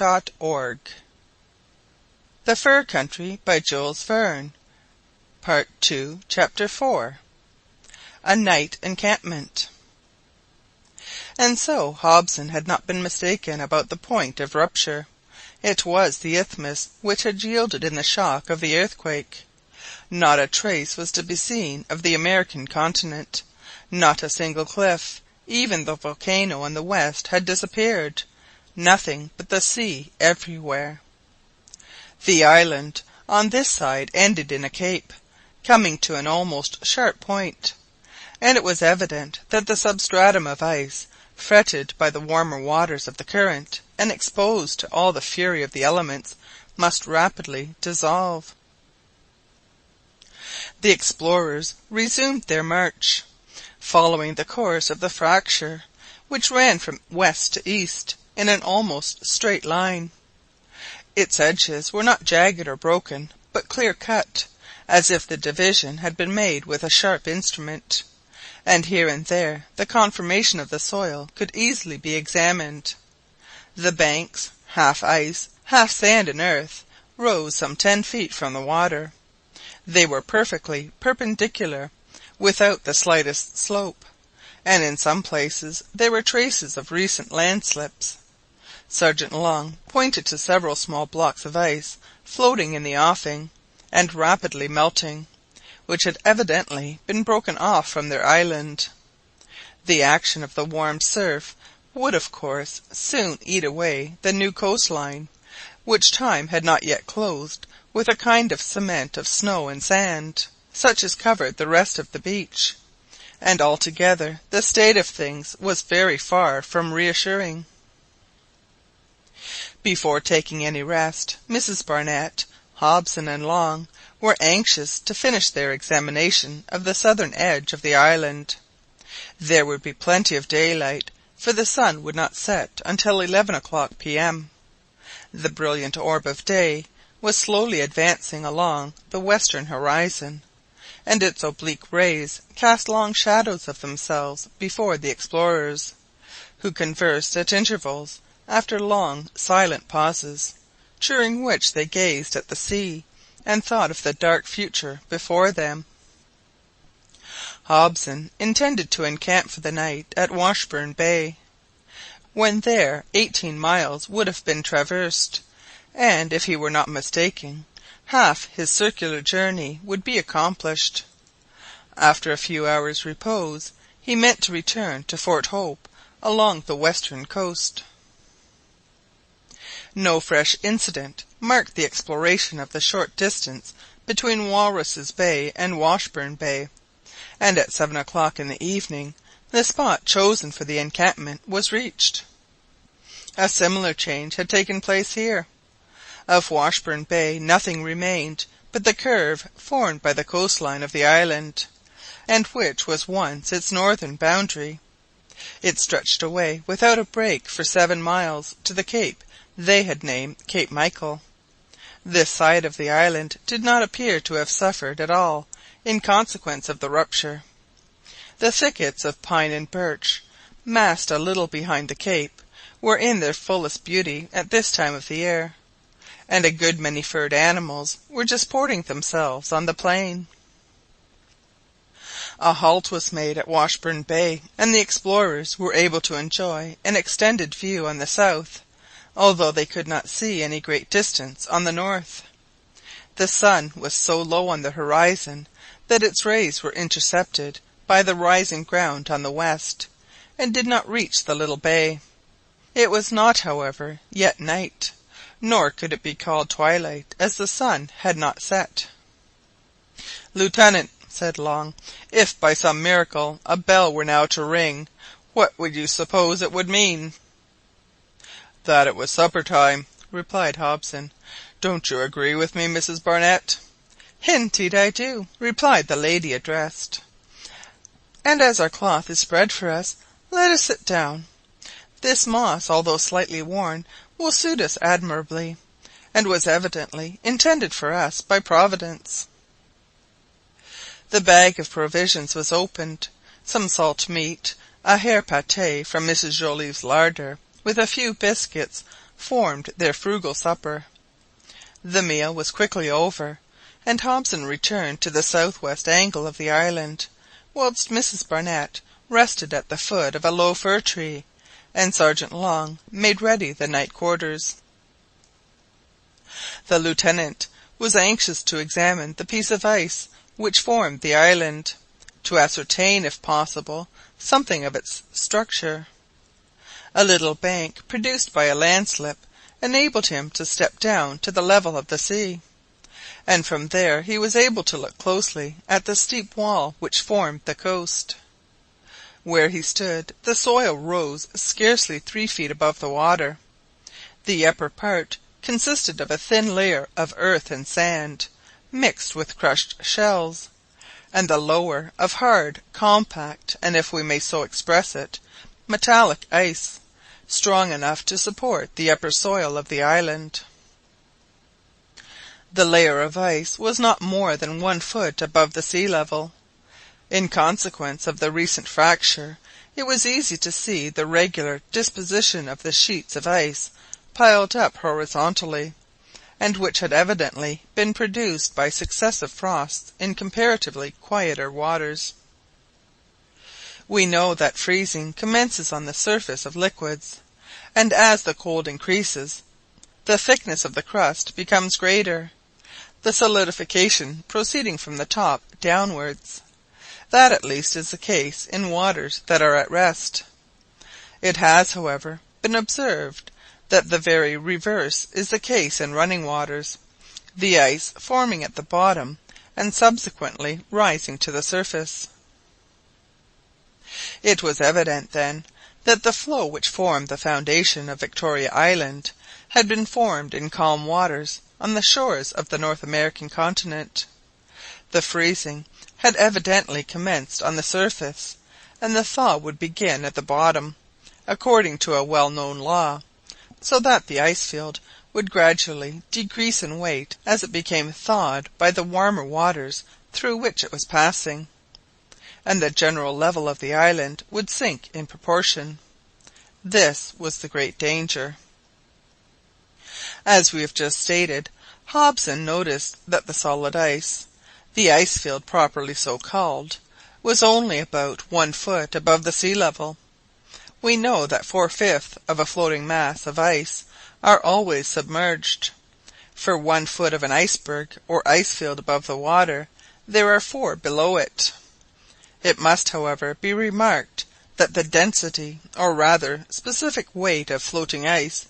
The Fur Country by Jules Verne. Part II, Chapter 4. A Night Encampment. And so Hobson had not been mistaken about the point of rupture. It was the isthmus which had yielded in the shock of the earthquake. Not a trace was to be seen of the American continent, not a single cliff. Even the volcano on the west had disappeared. Nothing but the sea everywhere. The island on this side ended in a cape, coming to an almost sharp point, and it was evident that the substratum of ice, fretted by the warmer waters of the current, and exposed to all the fury of the elements, must rapidly dissolve. The explorers resumed their march, following the course of the fracture, which ran from west to east in an almost straight line. Its edges were not jagged or broken, but clear-cut, as if the division had been made with a sharp instrument, and here and there the conformation of the soil could easily be examined. The banks, half ice, half sand and earth, rose some 10 feet from the water. They were perfectly perpendicular, without the slightest slope, and in some places there were traces of recent landslips. Sergeant Long pointed to several small blocks of ice floating in the offing, and rapidly melting, which had evidently been broken off from their island. The action of the warm surf would of course soon eat away the new coastline, which time had not yet clothed with a kind of cement of snow and sand, such as covered the rest of the beach, and altogether the state of things was very far from reassuring. Before taking any rest, Mrs Barnett, Hobson, and Long were anxious to finish their examination of the southern edge of the island. There would be plenty of daylight, for the sun would not set until 11 o'clock p.m. The brilliant orb of day was slowly advancing along the western horizon, and its oblique rays cast long shadows of themselves before the explorers, who conversed at intervals after long silent pauses, during which they gazed at the sea and thought of the dark future before them. Hobson intended to encamp for the night at Washburn Bay. When there 18 miles would have been traversed, and, if he were not mistaken, half his circular journey would be accomplished. After a few hours' repose, he meant to return to Fort Hope along the western coast. No fresh incident marked the exploration of the short distance between Walruses' Bay and Washburn Bay, and at 7 o'clock in the evening the spot chosen for the encampment was reached. A similar change had taken place here. Of Washburn Bay nothing remained but the curve formed by the coastline of the island, and which was once its northern boundary. It stretched away without a break for 7 miles to the cape they had named Cape Michael. This side of the island did not appear to have suffered at all in consequence of the rupture. The thickets of pine and birch, massed a little behind the cape, were in their fullest beauty at this time of the year, and a good many furred animals were disporting themselves on the plain. A halt was made at Washburn Bay, and the explorers were able to enjoy an extended view on the south, although they could not see any great distance on the north. The sun was so low on the horizon that its rays were intercepted by the rising ground on the west, and did not reach the little bay. It was not, however, yet night, nor could it be called twilight, as the sun had not set. "Lieutenant," said Long, "if by some miracle a bell were now to ring, what would you suppose it would mean?" "That it was supper time," replied Hobson. "Don't you agree with me, Mrs Barnett?" "Indeed I do," replied the lady addressed. "And as our cloth is spread for us, let us sit down. This moss, although slightly worn, will suit us admirably, and was evidently intended for us by Providence." The bag of provisions was opened. Some salt meat, a hare pâté from Mrs Jolive's larder, with a few biscuits, formed their frugal supper. The meal was quickly over, and Hobson returned to the south-west angle of the island, whilst Mrs Barnett rested at the foot of a low fir tree, and Sergeant Long made ready the night quarters. The lieutenant was anxious to examine the piece of ice which formed the island, to ascertain, if possible, something of its structure. A little bank produced by a landslip enabled him to step down to the level of the sea, and from there he was able to look closely at the steep wall which formed the coast. Where he stood the soil rose scarcely 3 feet above the water. The upper part consisted of a thin layer of earth and sand, mixed with crushed shells, and the lower of hard, compact, and, if we may so express it, metallic ice, strong enough to support the upper soil of the island. The layer of ice was not more than 1 foot above the sea level. In consequence of the recent fracture, it was easy to see the regular disposition of the sheets of ice piled up horizontally, and which had evidently been produced by successive frosts in comparatively quieter waters. We know that freezing commences on the surface of liquids, and as the cold increases, the thickness of the crust becomes greater, the solidification proceeding from the top downwards. That at least is the case in waters that are at rest. It has, however, been observed that the very reverse is the case in running waters, the ice forming at the bottom and subsequently rising to the surface. It was evident, then, that the floe which formed the foundation of Victoria Island had been formed in calm waters on the shores of the North American continent. The freezing had evidently commenced on the surface, and the thaw would begin at the bottom, according to a well-known law, so that the ice field would gradually decrease in weight as it became thawed by the warmer waters through which it was passing, and the general level of the island would sink in proportion. This was the great danger. As we have just stated, Hobson noticed that the solid ice, the ice field properly so called, was only about 1 foot above the sea level. We know that 4/5 of a floating mass of ice are always submerged. For 1 foot of an iceberg or ice field above the water, there are 4 below it. It must, however, be remarked that the density, or rather specific weight of floating ice,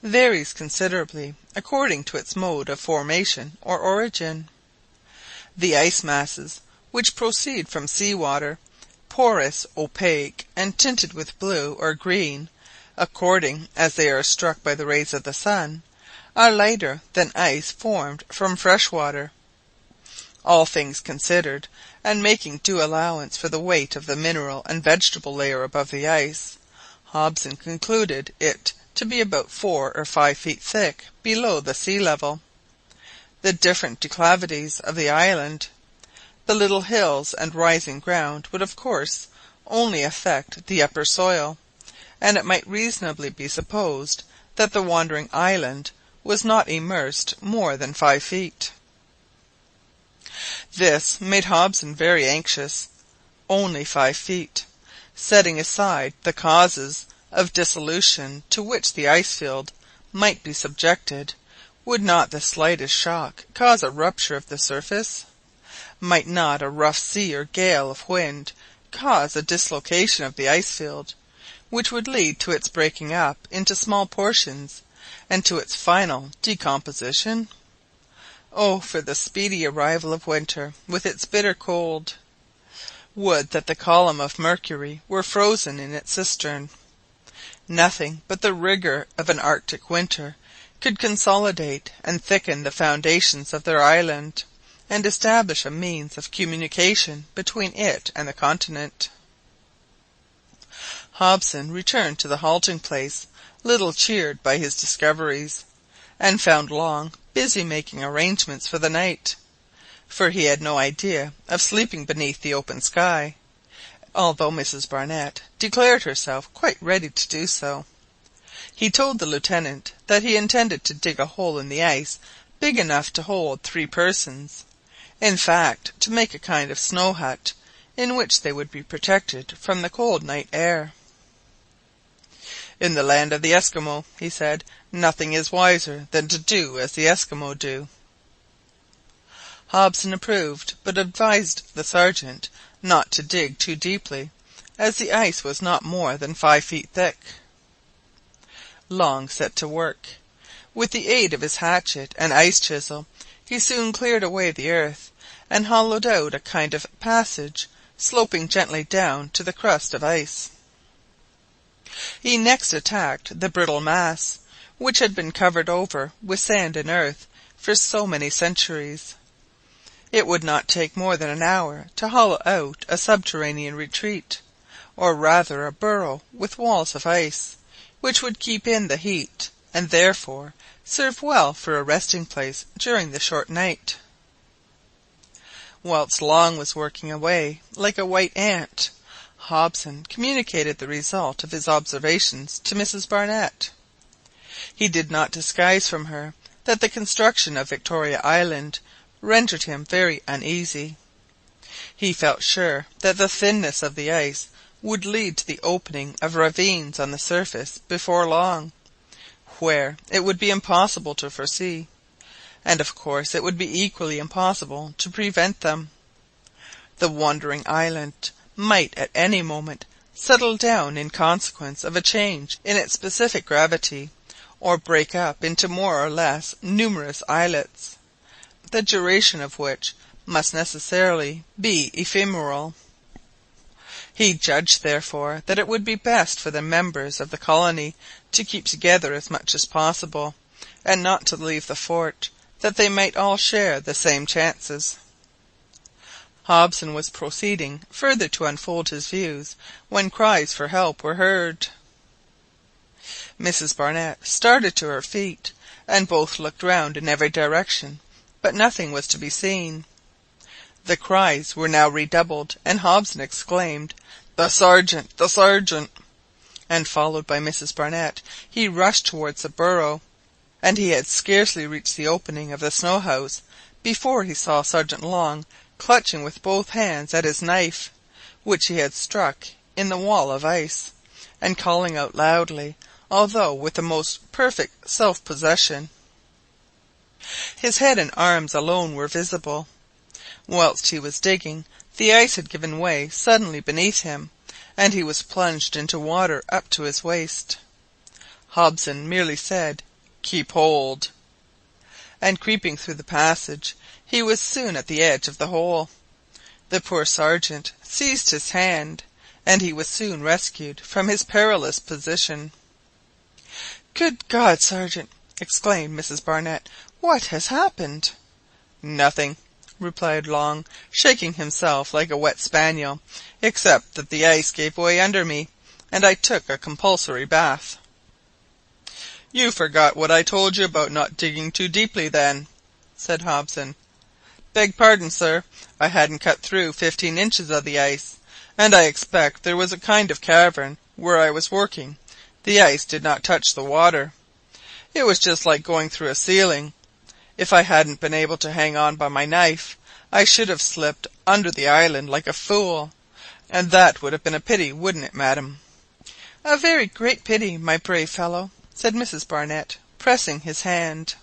varies considerably according to its mode of formation or origin. The ice masses which proceed from sea water, porous, opaque, and tinted with blue or green, according as they are struck by the rays of the sun, are lighter than ice formed from fresh water. All things considered, and making due allowance for the weight of the mineral and vegetable layer above the ice, Hobson concluded it to be about 4 or 5 feet thick below the sea level. The different declivities of the island, the little hills and rising ground would of course only affect the upper soil, and it might reasonably be supposed that the wandering island was not immersed more than 5 feet. This made Hobson very anxious. Only 5 feet. Setting aside the causes of dissolution to which the ice field might be subjected, would not the slightest shock cause a rupture of the surface? Might not a rough sea or gale of wind cause a dislocation of the ice field, which would lead to its breaking up into small portions, and to its final decomposition? Oh, for the speedy arrival of winter, with its bitter cold! Would that the column of mercury were frozen in its cistern! Nothing but the rigour of an Arctic winter could consolidate and thicken the foundations of their island, and establish a means of communication between it and the continent. Hobson returned to the halting-place little cheered by his discoveries, and found Long busy making arrangements for the night, for he had no idea of sleeping beneath the open sky, although Mrs Barnett declared herself quite ready to do so. He told the lieutenant that he intended to dig a hole in the ice big enough to hold 3 persons, in fact, to make a kind of snow hut, in which they would be protected from the cold night air. "In the land of the Eskimo," he said, "nothing is wiser than to do as the Eskimo do." Hobson approved, but advised the sergeant not to dig too deeply, as the ice was not more than 5 feet thick. Long set to work. With the aid of his hatchet and ice chisel he soon cleared away the earth, and hollowed out a kind of passage, sloping gently down to the crust of ice. He next attacked the brittle mass, which had been covered over with sand and earth for so many centuries. It would not take more than an hour to hollow out a subterranean retreat, or rather a burrow with walls of ice, which would keep in the heat, and therefore serve well for a resting place during the short night. Whilst Long was working away like a white ant, Hobson communicated the result of his observations to Mrs Barnett. He did not disguise from her that the construction of Victoria Island rendered him very uneasy. He felt sure that the thinness of the ice would lead to the opening of ravines on the surface before long, where it would be impossible to foresee, and of course it would be equally impossible to prevent them. The wandering island might at any moment settle down in consequence of a change in its specific gravity, or break up into more or less numerous islets, the duration of which must necessarily be ephemeral. He judged, therefore, that it would be best for the members of the colony to keep together as much as possible, and not to leave the fort, that they might all share the same chances. Hobson was proceeding further to unfold his views when cries for help were heard. Mrs Barnett started to her feet, and both looked round in every direction, but nothing was to be seen. The cries were now redoubled, and Hobson exclaimed, "The sergeant! The sergeant!" And followed by Mrs Barnett, he rushed towards the burrow, and he had scarcely reached the opening of the snow-house before he saw Sergeant Long clutching with both hands at his knife, which he had struck in the wall of ice, and calling out loudly, although with the most perfect self-possession. His head and arms alone were visible. Whilst he was digging, the ice had given way suddenly beneath him, and he was plunged into water up to his waist. Hobson merely said, "Keep hold," and creeping through the passage, he was soon at the edge of the hole. The poor sergeant seized his hand, and he was soon rescued from his perilous position. "Good God, Sergeant!" exclaimed Mrs Barnett, "what has happened?" "Nothing," replied Long, shaking himself like a wet spaniel, "except that the ice gave way under me, and I took a compulsory bath." "You forgot what I told you about not digging too deeply, then," said Hobson. "Beg pardon, sir, I hadn't cut through 15 inches of the ice, and I expect there was a kind of cavern where I was working. The ice did not touch the water. It was just like going through a ceiling. If I hadn't been able to hang on by my knife, I should have slipped under the island like a fool, and that would have been a pity, wouldn't it, madam?" "A very great pity, my brave fellow," said Mrs Barnett, pressing his hand.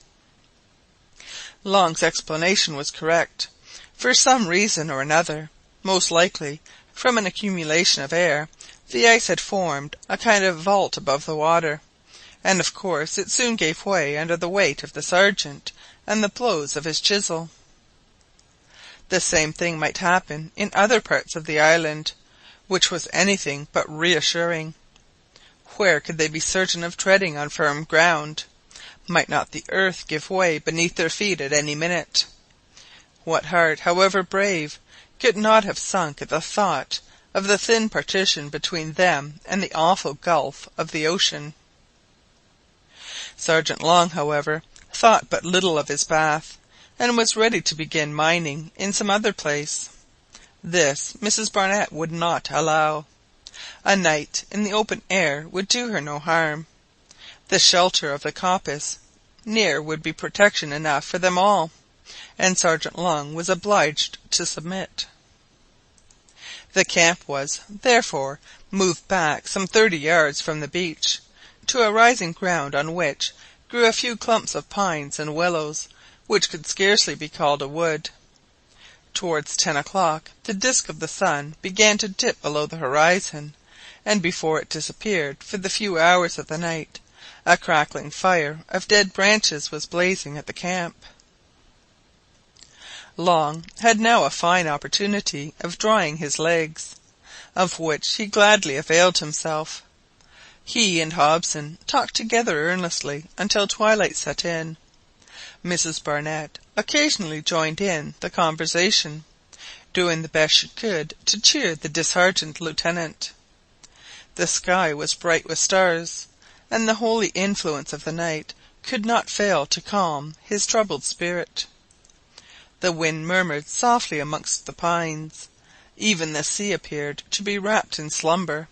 Long's explanation was correct. For some reason or another, most likely from an accumulation of air, the ice had formed a kind of vault above the water, and of course it soon gave way under the weight of the sergeant and the blows of his chisel. The same thing might happen in other parts of the island, which was anything but reassuring. Where could they be certain of treading on firm ground? Might not the earth give way beneath their feet at any minute? What heart, however brave, could not have sunk at the thought of the thin partition between them and the awful gulf of the ocean? Sergeant Long, however, thought but little of his bath, and was ready to begin mining in some other place. This Mrs Barnett would not allow. A night in the open air would do her no harm. The shelter of the coppice near would be protection enough for them all, and Sergeant Long was obliged to submit. The camp was, therefore, moved back some 30 yards from the beach, to a rising ground on which grew a few clumps of pines and willows, which could scarcely be called a wood. Towards 10 o'clock the disk of the sun began to dip below the horizon, and before it disappeared for the few hours of the night, a crackling fire of dead branches was blazing at the camp. Long had now a fine opportunity of drying his legs, of which he gladly availed himself. He and Hobson talked together earnestly until twilight set in. Mrs Barnett occasionally joined in the conversation, doing the best she could to cheer the disheartened lieutenant. The sky was bright with stars, and the holy influence of the night could not fail to calm his troubled spirit. The wind murmured softly amongst the pines. Even the sea appeared to be wrapped in slumber,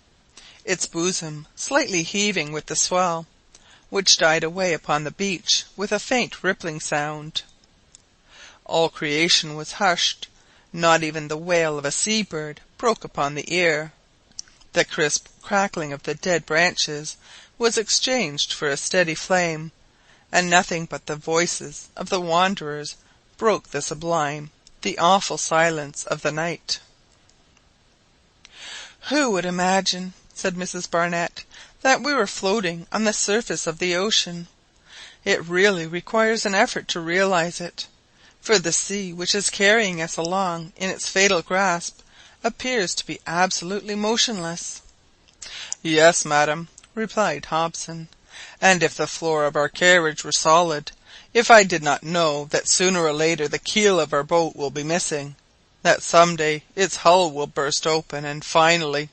its bosom slightly heaving with the swell, which died away upon the beach with a faint rippling sound. All creation was hushed. Not even the wail of a sea-bird broke upon the ear. The crisp crackling of the dead branches was exchanged for a steady flame, and nothing but the voices of the wanderers broke the sublime, the awful silence of the night. "Who would imagine," said Mrs Barnett, "that we were floating on the surface of the ocean? It really requires an effort to realize it, for the sea which is carrying us along in its fatal grasp appears to be absolutely motionless." "Yes, madam," replied Hobson, "and if the floor of our carriage were solid, if I did not know that sooner or later the keel of our boat will be missing, that some day its hull will burst open, and finally,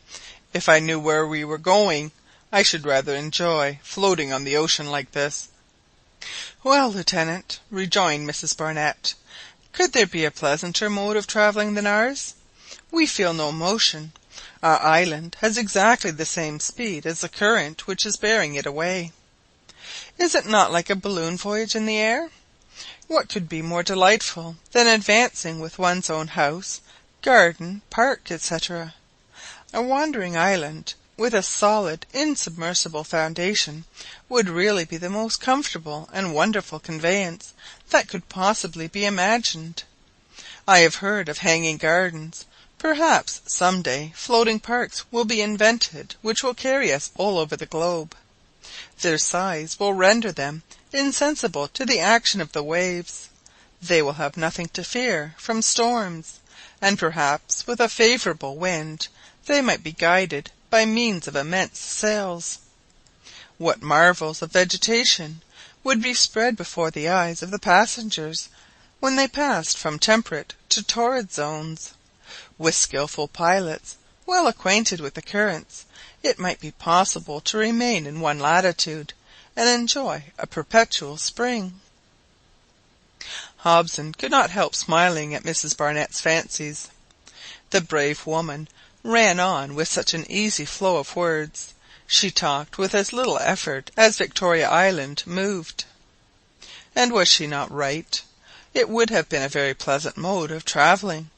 if I knew where we were going, I should rather enjoy floating on the ocean like this." "Well, Lieutenant," rejoined Mrs Barnett, "could there be a pleasanter mode of travelling than ours? We feel no motion. Our island has exactly the same speed as the current which is bearing it away. Is it not like a balloon voyage in the air? What could be more delightful than advancing with one's own house, garden, park, etc.? A wandering island, with a solid, insubmersible foundation, would really be the most comfortable and wonderful conveyance that could possibly be imagined. I have heard of hanging gardens. Perhaps some day floating parks will be invented which will carry us all over the globe. Their size will render them insensible to the action of the waves. They will have nothing to fear from storms, and perhaps with a favourable wind they might be guided by means of immense sails. What marvels of vegetation would be spread before the eyes of the passengers when they passed from temperate to torrid zones! With skilful pilots, well acquainted with the currents, it might be possible to remain in one latitude and enjoy a perpetual spring." Hobson could not help smiling at Mrs Barnett's fancies. The brave woman ran on with such an easy flow of words. She talked with as little effort as Victoria Island moved. And was she not right? It would have been a very pleasant mode of travelling,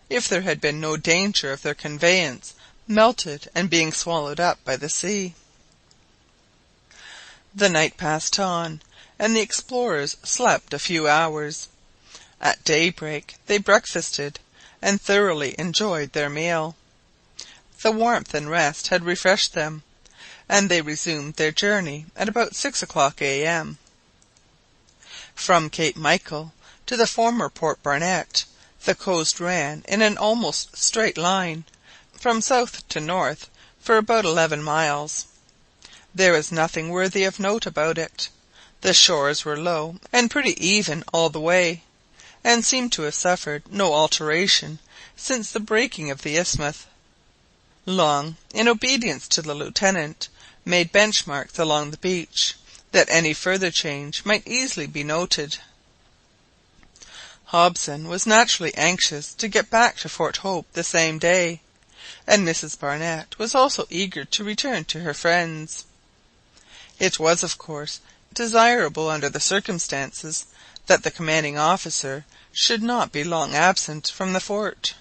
if there had been no danger of their conveyance melted and being swallowed up by the sea. The night passed on, and the explorers slept a few hours. At daybreak they breakfasted, and thoroughly enjoyed their meal. The warmth and rest had refreshed them, and they resumed their journey at about 6 o'clock a.m. From Cape Michael to the former Port Barnett, the coast ran in an almost straight line, from south to north, for about 11 miles. There was nothing worthy of note about it. The shores were low and pretty even all the way, and seemed to have suffered no alteration since the breaking of the isthmus. Long, in obedience to the lieutenant, made benchmarks along the beach, that any further change might easily be noted. Hobson was naturally anxious to get back to Fort Hope the same day, and Mrs Barnett was also eager to return to her friends. It was, of course, desirable under the circumstances that the commanding officer should not be long absent from the fort.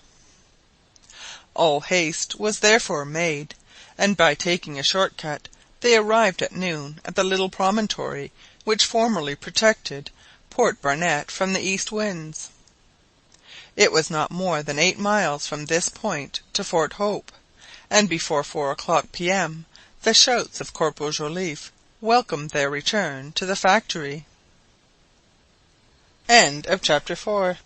All haste was therefore made, and by taking a short cut they arrived at noon at the little promontory which formerly protected Port Barnett from the east winds. It was not more than 8 miles from this point to Fort Hope, and before 4 o'clock p.m. the shouts of Corporal Joliffe welcomed their return to the factory. CHAPTER 5.